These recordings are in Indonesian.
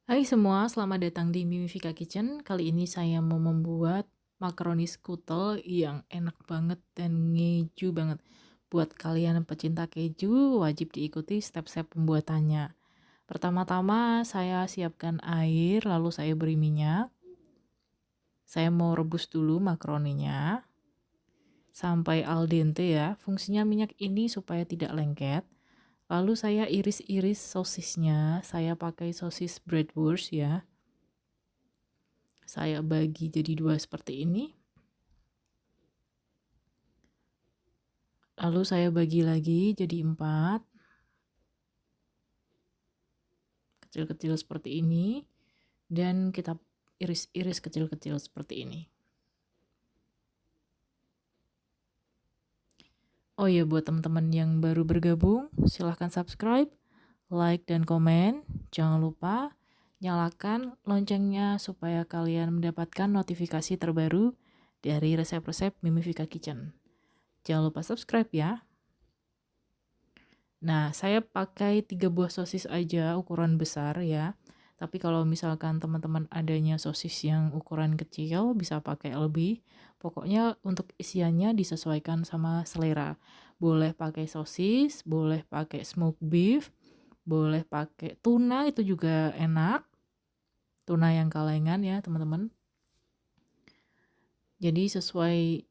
Hai semua, selamat datang di Mimifika Kitchen. Kali ini saya mau membuat makaroni skutel yang enak banget dan ngeju banget. Buat kalian pecinta keju, wajib diikuti step-step pembuatannya. Pertama-tama saya siapkan air, lalu saya beri minyak. Saya mau rebus dulu makaroninya sampai al dente ya. Fungsinya minyak ini supaya tidak lengket. Lalu saya iris-iris sosisnya, saya pakai sosis Bratwurst ya. Saya bagi jadi dua seperti ini. Lalu saya bagi lagi jadi 4. Kecil-kecil seperti ini. Dan kita iris-iris kecil-kecil seperti ini. Oh iya, buat teman-teman yang baru bergabung, silahkan subscribe, like, dan komen. Jangan lupa nyalakan loncengnya supaya kalian mendapatkan notifikasi terbaru dari resep-resep Mimifika Kitchen. Jangan lupa subscribe ya. Nah, saya pakai 3 buah sosis aja ukuran besar ya. Tapi kalau misalkan teman-teman adanya sosis yang ukuran kecil bisa pakai lebih. Pokoknya untuk isiannya disesuaikan sama selera. Boleh pakai sosis, boleh pakai smoked beef, boleh pakai tuna, itu juga enak. Tuna yang kalengan ya, teman-teman. Jadi sesuai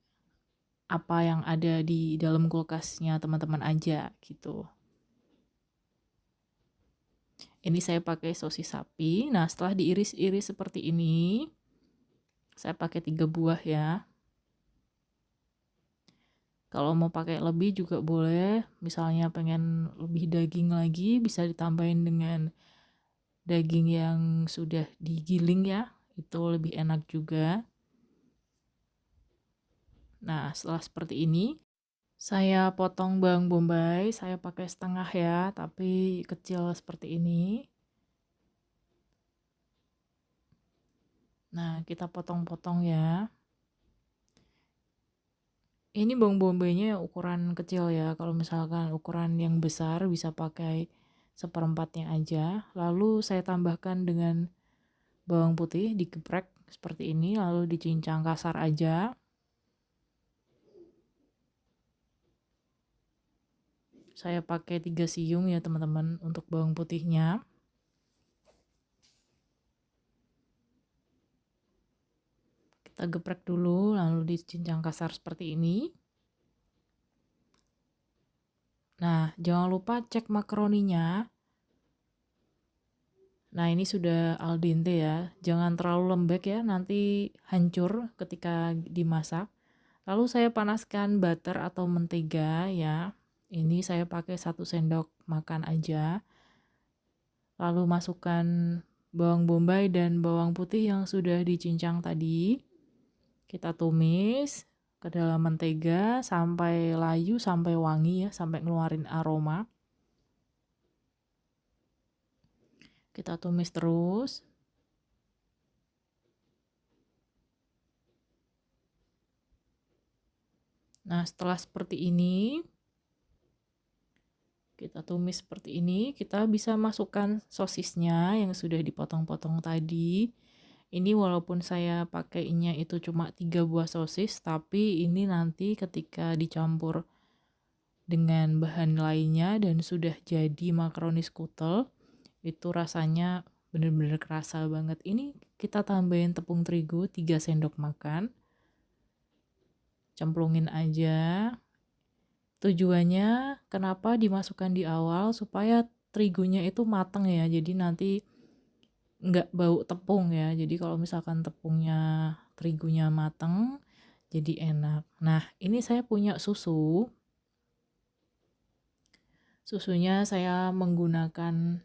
apa yang ada di dalam kulkasnya teman-teman aja gitu. Ini saya pakai sosis sapi. Nah, setelah diiris-iris seperti ini, saya pakai 3 buah ya. Kalau mau pakai lebih juga boleh. Misalnya pengen lebih daging lagi, bisa ditambahin dengan daging yang sudah digiling ya. Itu lebih enak juga. Nah, setelah seperti ini, saya potong bawang bombay. Saya pakai setengah ya, tapi kecil seperti ini. Nah, kita potong-potong ya. Ini bawang bombaynya ukuran kecil ya. Kalau misalkan ukuran yang besar bisa pakai seperempatnya aja. Lalu saya tambahkan dengan bawang putih digeprek seperti ini. Lalu dicincang kasar aja. Saya pakai 3 siung ya teman-teman untuk bawang putihnya. Kita geprek dulu lalu dicincang kasar seperti ini. Nah, jangan lupa cek makaroninya. Nah, ini sudah al dente ya. Jangan terlalu lembek ya, nanti hancur ketika dimasak. Lalu saya panaskan butter atau mentega ya. Ini saya pakai 1 sendok makan aja. Lalu masukkan bawang bombay dan bawang putih yang sudah dicincang tadi. Kita tumis ke dalam mentega sampai layu, sampai wangi ya, sampai ngeluarin aroma. Kita tumis terus. Nah, setelah seperti ini, kita tumis seperti ini, kita bisa masukkan sosisnya yang sudah dipotong-potong tadi. Ini walaupun saya pakainya itu cuma 3 buah sosis, tapi ini nanti ketika dicampur dengan bahan lainnya dan sudah jadi makaroni skutel, itu rasanya bener-bener kerasa banget. Ini kita tambahin tepung terigu 3 sendok makan. Cemplungin aja. Tujuannya kenapa dimasukkan di awal supaya terigunya itu mateng ya. Jadi nanti nggak bau tepung ya. Jadi kalau misalkan tepungnya terigunya mateng jadi enak. Nah, ini saya punya susu. Susunya saya menggunakan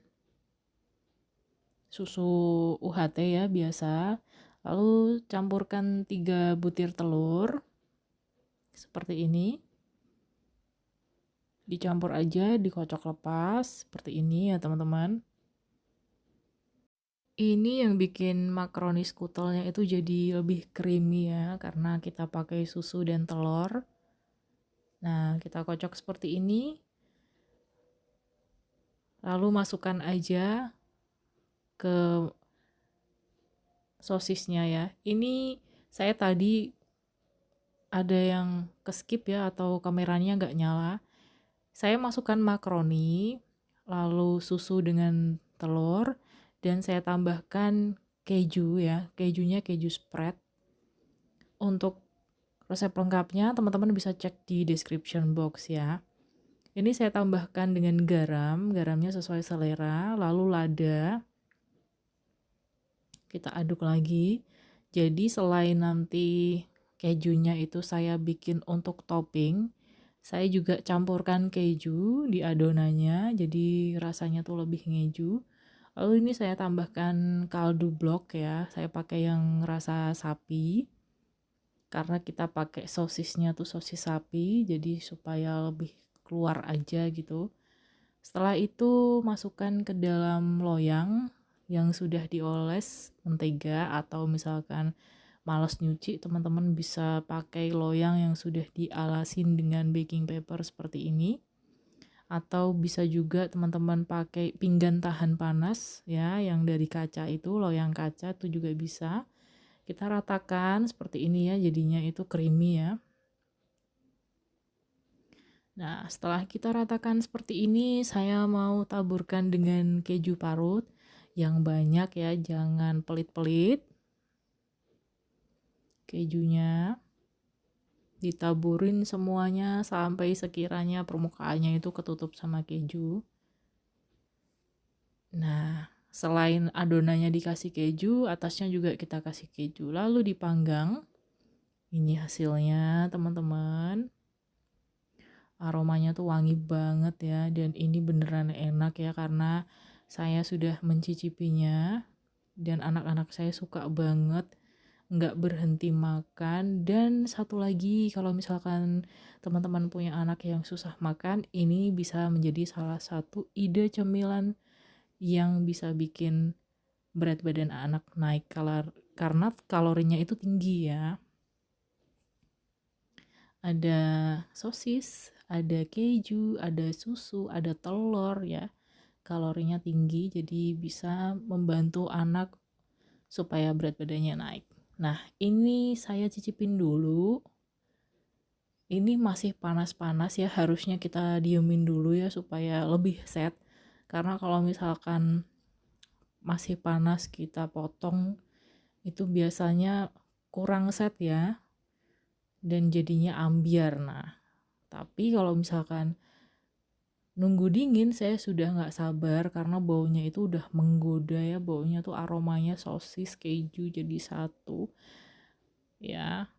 susu UHT ya biasa. Lalu campurkan 3 butir telur. Seperti ini. Dicampur aja, dikocok lepas seperti ini ya teman-teman. Ini yang bikin makaroni skutelnya itu jadi lebih creamy ya karena kita pakai susu dan telur. Nah, kita kocok seperti ini. Lalu masukkan aja ke sosisnya ya. Ini saya tadi ada yang keskip ya, atau kameranya nggak nyala. Saya masukkan makaroni, lalu susu dengan telur, dan saya tambahkan keju ya. Kejunya keju spread. Untuk resep lengkapnya teman-teman bisa cek di description box ya. Ini saya tambahkan dengan garam, garamnya sesuai selera, lalu lada. Kita aduk lagi. Jadi selain nanti kejunya itu saya bikin untuk topping, saya juga campurkan keju di adonannya, jadi rasanya tuh lebih ngeju. Lalu ini saya tambahkan kaldu blok ya, saya pakai yang rasa sapi. Karena kita pakai sosisnya tuh sosis sapi, jadi supaya lebih keluar aja gitu. Setelah itu masukkan ke dalam loyang yang sudah dioles mentega, atau misalkan males nyuci, teman-teman bisa pakai loyang yang sudah dialasin dengan baking paper seperti ini. Atau bisa juga teman-teman pakai pinggan tahan panas ya, yang dari kaca itu, loyang kaca itu juga bisa. Kita ratakan seperti ini ya, jadinya itu creamy ya. Nah, setelah kita ratakan seperti ini, saya mau taburkan dengan keju parut yang banyak ya, jangan pelit-pelit. Kejunya ditaburin semuanya sampai sekiranya permukaannya itu ketutup sama keju. Nah, selain adonannya dikasih keju, atasnya juga kita kasih keju. Lalu dipanggang. Ini hasilnya, teman-teman. Aromanya tuh wangi banget ya, dan ini beneran enak ya, karena saya sudah mencicipinya dan anak-anak saya suka banget, nggak berhenti makan. Dan satu lagi, kalau misalkan teman-teman punya anak yang susah makan, ini bisa menjadi salah satu ide cemilan yang bisa bikin berat badan anak naik karena kalorinya itu tinggi ya. Ada sosis, ada keju, ada susu, ada telur ya. Kalorinya tinggi, jadi bisa membantu anak supaya berat badannya naik. Nah, ini saya cicipin dulu. Ini masih panas-panas ya, harusnya kita diemin dulu ya supaya lebih set. Karena kalau misalkan masih panas kita potong, itu biasanya kurang set ya, dan jadinya ambiar. Nah, tapi kalau misalkan nunggu dingin, saya sudah nggak sabar karena baunya itu udah menggoda ya, baunya tuh aromanya sosis keju jadi satu ya.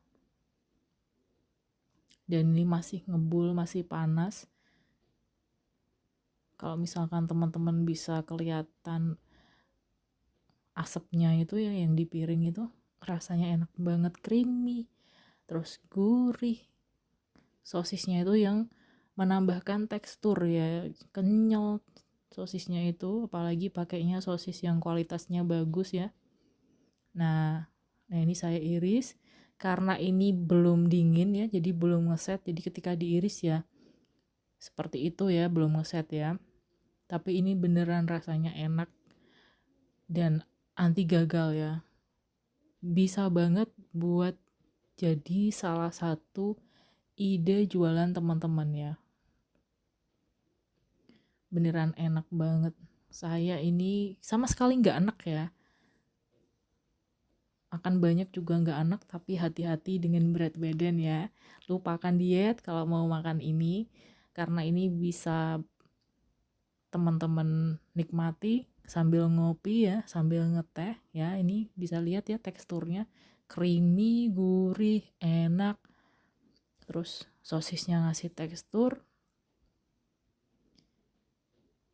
Dan ini masih ngebul, masih panas. Kalau misalkan teman-teman bisa kelihatan asapnya itu ya, yang di piring itu rasanya enak banget, creamy, terus gurih. Sosisnya itu yang menambahkan tekstur ya, kenyal sosisnya itu, apalagi pakainya sosis yang kualitasnya bagus ya. Nah ini saya iris, karena ini belum dingin ya, jadi belum ngeset, jadi ketika diiris ya seperti itu ya, belum ngeset ya. Tapi ini beneran rasanya enak dan anti gagal ya, bisa banget buat jadi salah satu ide jualan teman-teman ya. Beneran enak banget. Saya ini sama sekali nggak enak ya, akan banyak juga nggak enak, tapi hati-hati dengan berat badan ya. Lupakan diet kalau mau makan ini, karena ini bisa teman-teman nikmati sambil ngopi ya, sambil ngeteh ya. Ini bisa lihat ya teksturnya, creamy, gurih, enak. Terus sosisnya ngasih tekstur.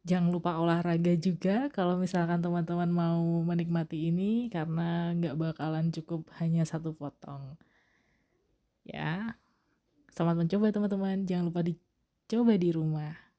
Jangan lupa olahraga juga kalau misalkan teman-teman mau menikmati ini, karena nggak bakalan cukup hanya satu potong. Ya, selamat mencoba teman-teman. Jangan lupa dicoba di rumah.